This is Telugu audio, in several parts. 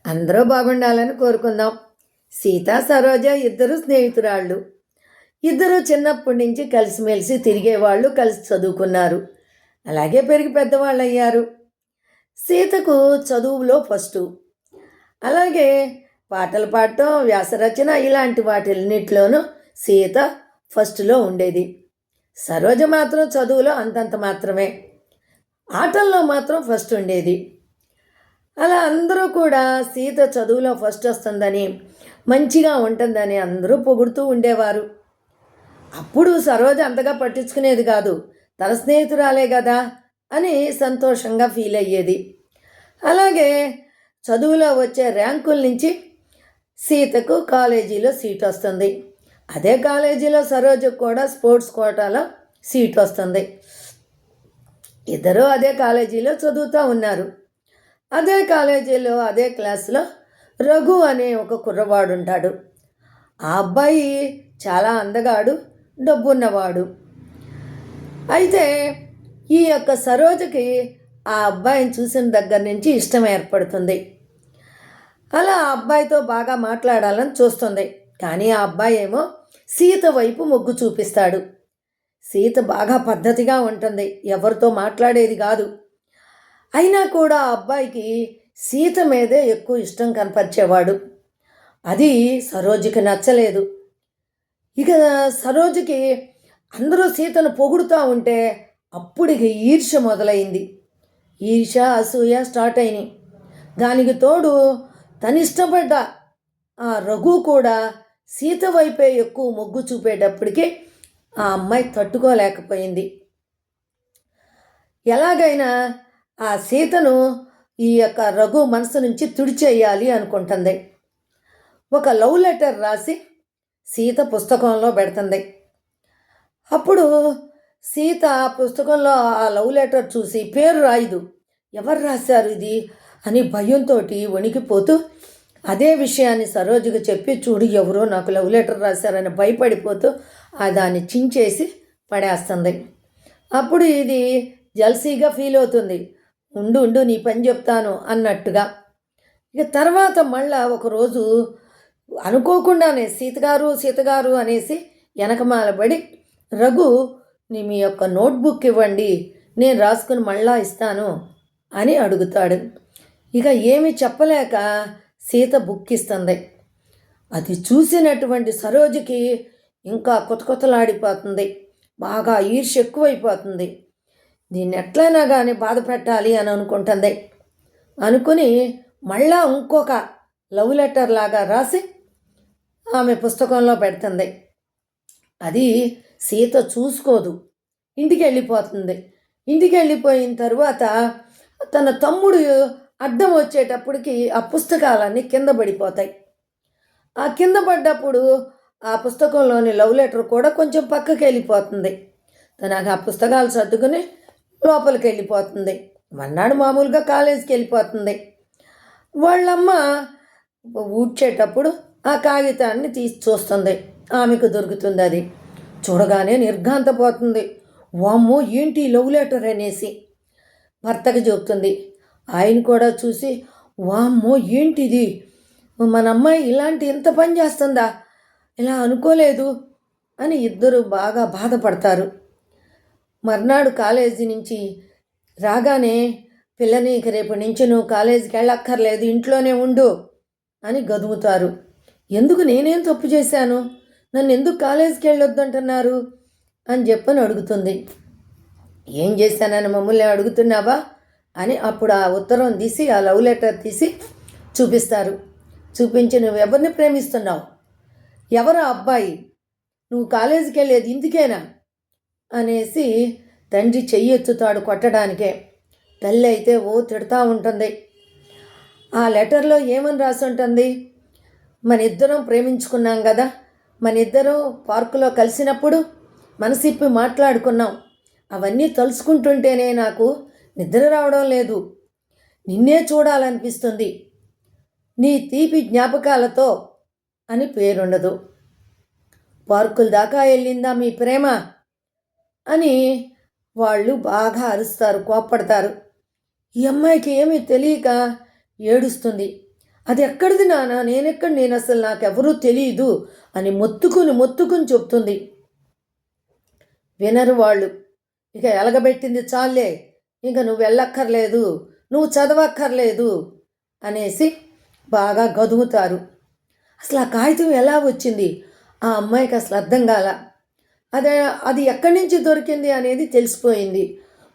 అందరూ బాగుండాలని కోరుకుందాం. సీత, సరోజ ఇద్దరు స్నేహితురాళ్ళు. ఇద్దరు చిన్నప్పటి నుంచి కలిసిమెలిసి తిరిగేవాళ్ళు, కలిసి చదువుకున్నారు. అలాగే పెరిగి పెద్దవాళ్ళయ్యారు. సీతకు చదువులో ఫస్టు. అలాగే పాటలు పాడటం, వ్యాసరచన ఇలాంటి వాటిన్నిటిలోనూ సీత ఫస్ట్లో ఉండేది. సరోజ మాత్రం చదువులో అంతంత మాత్రమే. ఆటల్లో మాత్రం ఫస్ట్ ఉండేది. అలా అందరూ కూడా సీత చదువులో ఫస్ట్ వస్తుందని, మంచిగా ఉంటుందని అందరూ పొగుడుతూ ఉండేవారు. అప్పుడు సరోజ అంతగా పట్టించుకునేది కాదు. తన స్నేహితురాలే కదా అని సంతోషంగా ఫీల్ అయ్యేది. అలాగే చదువులో వచ్చే ర్యాంకుల నుంచి సీతకు కాలేజీలో సీట్ వస్తుంది. అదే కాలేజీలో సరోజకు కూడా స్పోర్ట్స్ కోటాలో సీట్ వస్తుంది. ఇద్దరూ అదే కాలేజీలో చదువుతూ ఉన్నారు. అదే కాలేజీలో అదే క్లాసులో రఘు అనే ఒక కుర్రవాడు ఉంటాడు. ఆ అబ్బాయి చాలా అందగాడు, డబ్బున్నవాడు. అయితే ఈ యొక్క సరోజకి ఆ అబ్బాయిని చూసిన దగ్గర నుంచి ఇష్టం ఏర్పడుతుంది. అలా ఆ అబ్బాయితో బాగా మాట్లాడాలని చూస్తుంది. కానీ ఆ అబ్బాయి ఏమో సీత వైపు మొగ్గు చూపిస్తాడు. సీత బాగా పద్ధతిగా ఉంటుంది, ఎవరితో మాట్లాడేది కాదు. అయినా కూడా ఆ అబ్బాయికి సీత మీదే ఎక్కువ ఇష్టం కనపరిచేవాడు. అది సరోజకి నచ్చలేదు. ఇక సరోజకి అందరూ సీతను పొగుడుతూ ఉంటే అప్పుడు ఇక ఈర్ష్య మొదలైంది. ఈర్ష్య, అసూయ స్టార్ట్ అయినాయి. దానికి తోడు తనిష్టపడ్డ ఆ రఘు కూడా సీత వైపే ఎక్కువ మొగ్గు చూపేటప్పటికీ ఆ అమ్మాయి తట్టుకోలేకపోయింది. ఎలాగైనా ఆ సీతను ఈ యొక్క రఘు మనసు నుంచి తుడిచేయాలి అనుకుంటుంది. ఒక లవ్ లెటర్ రాసి సీత పుస్తకంలో పెడుతుంది. అప్పుడు సీత పుస్తకంలో ఆ లవ్ లెటర్ చూసి పేరు రాయదు. ఎవరు రాశారు ఇది అని భయంతో వణికిపోతూ అదే విషయాన్ని సరోజకు చెప్పి, చూడు ఎవరో నాకు లవ్ లెటర్ రాశారని భయపడిపోతూ దాన్ని చించేసి పడేస్తుంది. అప్పుడు ఇది జల్సీగా ఫీల్ అవుతుంది. ఉండు ఉండు నీ పని చెప్తాను అన్నట్టుగా. ఇక తర్వాత మళ్ళా ఒకరోజు అనుకోకుండానే సీతగారు అనేసి వెనకమాలబడి రఘు మీ యొక్క నోట్బుక్ ఇవ్వండి, నేను రాసుకుని మళ్ళా ఇస్తాను అని అడుగుతాడు. ఇక ఏమి చెప్పలేక సీత బుక్ ఇస్తుంది. అది చూసినటువంటి సరోజకి ఇంకా కొత్తలాడిపోతుంది. బాగా ఈర్ష్య ఎక్కువైపోతుంది. దీన్ని ఎట్లయినా కానీ బాధ పెట్టాలి అని అనుకుంటుంది. అనుకుని మళ్ళా ఇంకొక లవ్ లెటర్ లాగా రాసి ఆమె పుస్తకంలో పెడుతుంది. అది సీత చూసుకోదు, ఇంటికి వెళ్ళిపోతుంది. ఇంటికి వెళ్ళిపోయిన తర్వాత తన తమ్ముడు అడ్డం వచ్చేటప్పటికి ఆ పుస్తకాలన్నీ కింద పడిపోతాయి. ఆ కింద పడ్డప్పుడు ఆ పుస్తకంలోని లవ్ లెటర్ కూడా కొంచెం పక్కకి వెళ్ళిపోతుంది. తనకు ఆ పుస్తకాలు సర్దుకుని లోపలికి వెళ్ళిపోతుంది. మన్నాడు మామూలుగా కాలేజీకి వెళ్ళిపోతుంది. వాళ్ళమ్మ ఊడ్చేటప్పుడు ఆ కాగితాన్ని తీసి చూస్తుంది. ఆమెకు దొరుకుతుంది. అది చూడగానే నిర్ఘాంతపోతుంది. వామ్మో ఏంటి లవ్ లెటర్ అనేసి భర్తకి చెబుతుంది. ఆయన కూడా చూసి వామ్మో ఏంటిది, మన అమ్మాయి ఇలాంటి ఇంత పని చేస్తుందా, ఇలా అనుకోలేదు అని ఇద్దరు బాగా బాధపడతారు. మర్నాడు కాలేజీ నుంచి రాగానే పిల్లని ఇక రేపటి నుంచి నువ్వు కాలేజీకి వెళ్ళక్కర్లేదు, ఇంట్లోనే ఉండు అని గదుముతారు. ఎందుకు, నేనేం తప్పు చేశాను, నన్ను ఎందుకు కాలేజీకి వెళ్ళొద్దంటున్నారు అని చెప్పని అడుగుతుంది. ఏం చేశానని మమ్మల్ని అడుగుతున్నావా అని అప్పుడు ఆ ఉత్తరం తీసి, ఆ లవ్ లెటర్ తీసి చూపిస్తారు. చూపించి నువ్వు ఎవరిని ప్రేమిస్తున్నావు, ఎవరు అబ్బాయి, నువ్వు కాలేజీకి వెళ్ళేది ఇందుకేనా అనేసి తండ్రి చెయ్యెత్తుతాడు కొట్టడానికే. తల్లి అయితే తిడతా ఉంటుంది. ఆ లెటర్లో ఏమని రాసి ఉంటుంది, మన ఇద్దరం ప్రేమించుకున్నాం కదా, మన ఇద్దరం పార్కులో కలిసినప్పుడు మనసిప్పి మాట్లాడుకున్నాం, అవన్నీ తలుచుకుంటుంటేనే నాకు నిద్ర రావడం లేదు, నిన్నే చూడాలనిపిస్తుంది, నీ తీపి జ్ఞాపకాలతో అని పేరుండదు. పార్కుల దాకా వెళ్ళిందా మీ ప్రేమ అని వాళ్ళు బాగా అరుస్తారు, కోప్పడతారు. ఈ అమ్మాయికి ఏమీ తెలియక ఏడుస్తుంది. అది ఎక్కడిది నాన్న, నేను అసలు నాకెవరూ తెలియదు అని మొత్తుకుని చెప్తుంది. వినరు వాళ్ళు. ఇక ఎలగబెట్టింది చాలే, ఇంక నువ్వు వెళ్ళక్కర్లేదు, నువ్వు చదవక్కర్లేదు అనేసి బాగా గదుముతారు. అసలు ఆ కాగితం ఎలా వచ్చింది ఆ అమ్మాయికి అసలు అర్థం కాల. అది ఎక్కడి నుంచి దొరికింది అనేది తెలిసిపోయింది.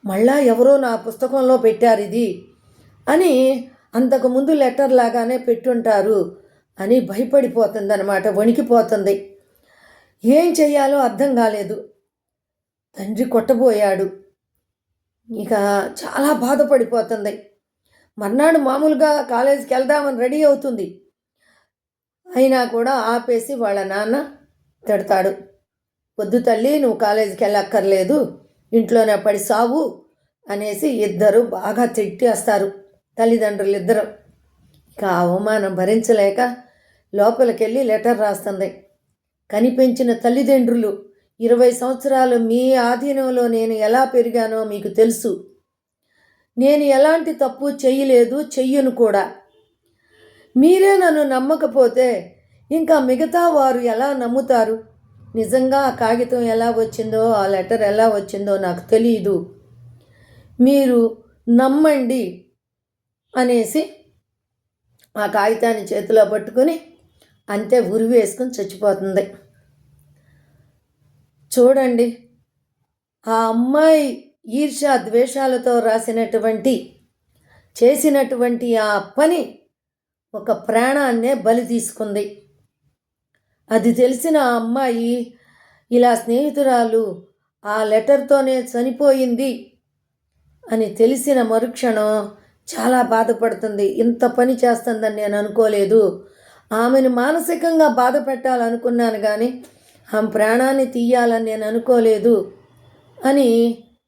మళ్ళా ఎవరో నా పుస్తకంలో పెట్టారు ఇది అని, అంతకుముందు లెటర్ లాగానే పెట్టుంటారు అని భయపడిపోతుంది అన్నమాట, వణికిపోతుంది. ఏం చెయ్యాలో అర్థం కాలేదు. తండ్రి కొట్టబోయాడు. ఇక చాలా బాధపడిపోతుంది. మర్నాడు మామూలుగా కాలేజీకి వెళ్దామని రెడీ అవుతుంది. అయినా కూడా ఆపేసి వాళ్ళ నాన్న తిడతాడు. వద్దు తల్లి, నువ్వు కాలేజీకి వెళ్ళక్కర్లేదు, ఇంట్లోనే పడి సావు అనేసి ఇద్దరు బాగా తిట్టేస్తారు, తల్లిదండ్రులు ఇద్దరు. ఇక ఆ అవమానం భరించలేక లోపలికి వెళ్ళి లెటర్ రాస్తుంది. కనిపెంచిన తల్లిదండ్రులు, 20 సంవత్సరాలు మీ ఆధీనంలో నేను ఎలా పెరిగానో మీకు తెలుసు. నేను ఎలాంటి తప్పు చెయ్యలేదు, చెయ్యను కూడా. మీరే నన్ను నమ్మకపోతే ఇంకా మిగతా వారు ఎలా నమ్ముతారు? నిజంగా ఆ కాగితం ఎలా వచ్చిందో, ఆ లెటర్ ఎలా వచ్చిందో నాకు తెలియదు, మీరు నమ్మండి అనేసి ఆ కాగితాన్ని చేతిలో పట్టుకుని అంతే ఉరి వేసుకుని చచ్చిపోతుంది. చూడండి, ఆ అమ్మాయి ఈర్ష్య ద్వేషాలతో చేసినటువంటి ఆ పని ఒక ప్రాణాన్నే బలి తీసుకుంది. అది తెలిసిన ఆ అమ్మాయి ఇలా స్నేహితురాలు ఆ లెటర్తోనే చనిపోయింది అని తెలిసిన మరుక్షణం చాలా బాధపడుతుంది. ఇంత పని చేస్తుందని నేను అనుకోలేదు, ఆమెను మానసికంగా బాధ పెట్టాలనుకున్నాను కానీ ఆమె ప్రాణాన్ని తీయాలని నేను అనుకోలేదు అని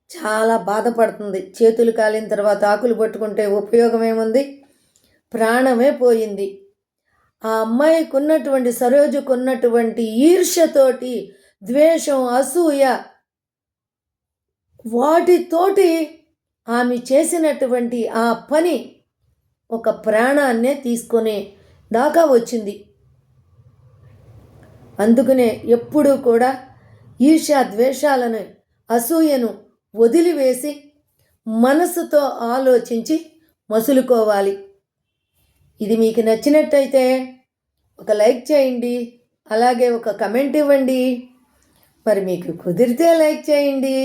చాలా బాధపడుతుంది. చేతులు కాలిన తర్వాత ఆకులు పట్టుకుంటే ఉపయోగం ఏముంది? ప్రాణమే పోయింది. ఆ అమ్మాయికి ఉన్నటువంటి, సరోజకున్నటువంటి ఈర్ష్యతోటి, ద్వేషం, అసూయ, వాటితోటి ఆమె చేసినటువంటి ఆ పని ఒక ప్రాణాన్నే తీసుకునే దాకా వచ్చింది. అందుకనే ఎప్పుడూ కూడా ఈర్ష్య ద్వేషాలను, అసూయను వదిలివేసి మనసుతో ఆలోచించి మసులుకోవాలి. ఇది మీకు నచ్చినట్టయితే ఒక లైక్ చేయండి, అలాగే ఒక కమెంట్ ఇవ్వండి. మరి మీకు కుదిరితే లైక్ చేయండి.